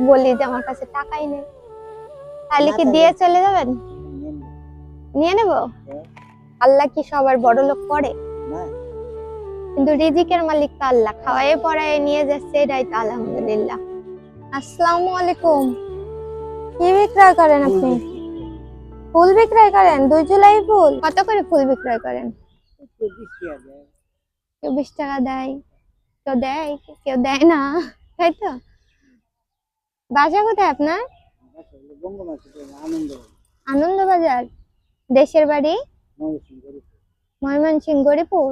বলি যে আমার কাছে টাকাই নেই, তাহলে কি দিয়ে চলে যাবেন? নিয়ে নেব? আল্লাহ কি সবার বড় লোক করে? কিন্তু রিজিকের মালিক তো আল্লাহ, খাওয়াই পড়ায় নিয়ে যাচ্ছে, এটাই তো আলহামদুলিল্লাহ। আসসালামু আলাইকুম। কি বিক্রয় করেন আপনি? ফুল বিক্রয় করেন? 2 জুলাই ফুল কত করে ফুল বিক্রয় করেন? কেউ 20 টাকা দেয়, কেউ দেয়, কেউ দেয় না, তাই তো। বাসা কোথায় আপনার? আনন্দবাজার। দেশের বাড়ি? ময়মনসিংহ গরিপুর।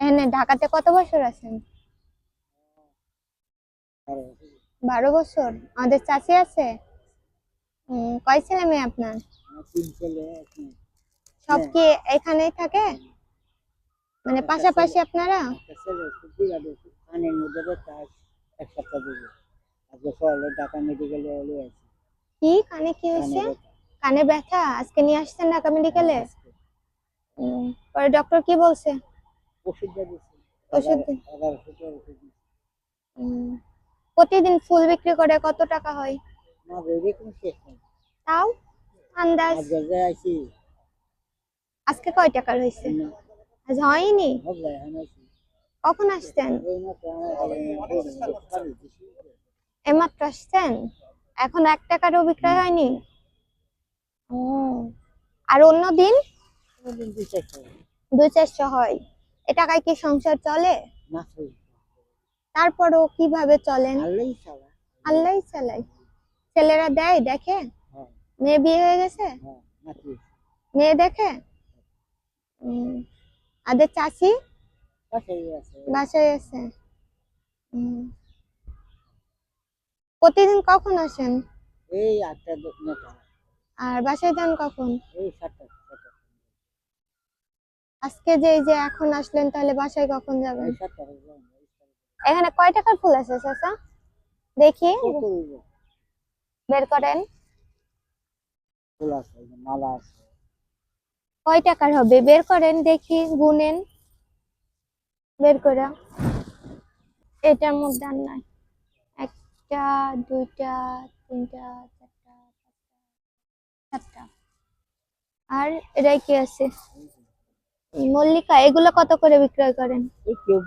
এখানে ঢাকাতে কত বছর আছেন? 12 বছর। আমাদের চাচি আছে? কয় ছেলে মেয়ে আপনার? সব কি এখানেই থাকে, মানে পাশাপাশি আপনারা? কি কানে কি হয়েছে? কানে ব্যথা, আজকে নিয়ে আসছেন ঢাকা মেডিকেলে? পরে ডক্টর কি বলছে? ওষুধ। প্রতিদিন ফুল বিক্রি করে কত টাকা হয়? তাও আন্দাজ। আজকে কয় টাকার হয়েছে? আজ হয়নি। কখন আসছেন? এইমাত্র আসছেন? এখন 1 টাকারও বিক্রয় হয়নি? ও, আর অন্য দিন 2-400 হয়। এ টাকায় কি সংসার চলে? তারপরও কিভাবে চলেন? আল্লাহই চালায়। ছেলেরা দেয়, দেখে? মেয়ে বিয়ে হয়ে গেছে? মেয়ে দেখে? আদের চাচি বাসায় আছে। প্রতিদিন কখন আসেন? আর বাসায় যান কখন? আজকে যে এই যে এখন আসলেন, তাহলে বাসায় কখন যাবেন? এখানে কয় টাকার ফুল আছে চাচা? দেখি, বের করেন। কয় টাকার হবে বের করেন দেখি, গুনেন বের করে। এটার মধ্যে আর নাই। 1টা 2টা 3টা 4টা 7টা। আর এটাই কি আছে? মল্লিকা। এগুলো কত করে বিক্রয় করেন? কেউ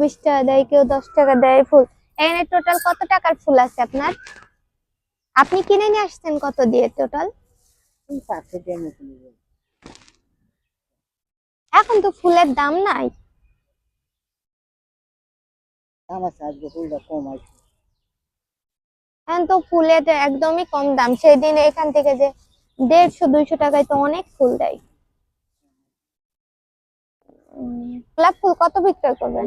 20 টাকা দেয়, কেউ 10 টাকা দেয় ফুল। এখানে টোটাল কত টাকার ফুল আছে আপনার? আপনি কিনে নিয়ে আসছেন কত দিয়ে টোটাল? এখন তো ফুলের দাম নাই। এখন তো ফুলের একদমই কম দাম। সেদিন এখান থেকে যে 150-200 টাকায় তো অনেক ফুল দেয়। গোলাপ ফুল কত বিক্রয় করবেন?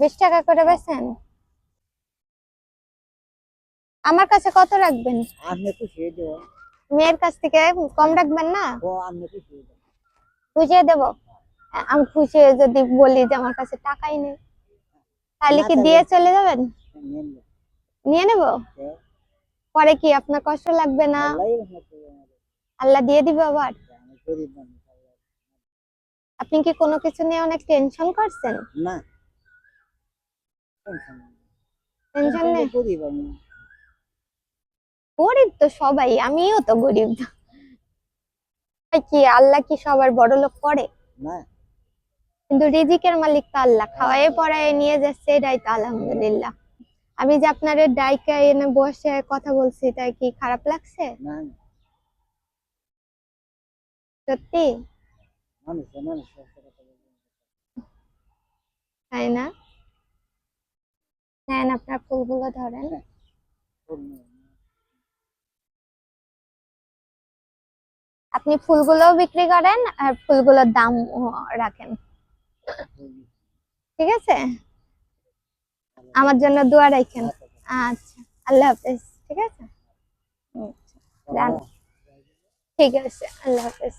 20 টাকা করে বেচেন? আমার কাছে কত রাখবেন? মেয়ের কাছ থেকে কম রাখবেন না? বুঝিয়ে দেবো। আমি খুশি হয়ে যদি বলি যে আমার কাছে টাকাই নেই, তাহলে কি দিয়ে চলে যাবেন? নিয়ে নেব? পরে কি আপনার কষ্ট লাগবে না? আল্লাহ দিয়ে দিবে আবার। আপনি কি কোনো কিছু নিয়ে অনেক টেনশন করছেন? টেনশন নেই। গরিব তো সবাই, আমিও তো গরিব। কি আল্লাহ কি সবার বড় লোক করে? কিন্তু রিজিকের মালিক তো আল্লাহ, খাওয়াই পড়ায় নিয়ে যাচ্ছে, এটাই তো আলহামদুলিল্লাহ। আমি যে আপনার ডাইকা এনে বসে কথা বলছি, তাই কি খারাপ লাগছে? সত্যি? তাই না? নেন আপনার ফুলগুলো ধরেন। আপনি ফুলগুলো বিক্রি করেন আর ফুলগুলোর দাম রাখেন, ঠিক আছে? আমার জন্য দোয়া রাখেন। আচ্ছা, আল্লাহ হাফেজ। ঠিক আছে, যান। ঠিক আছে, আল্লাহ হাফেজ।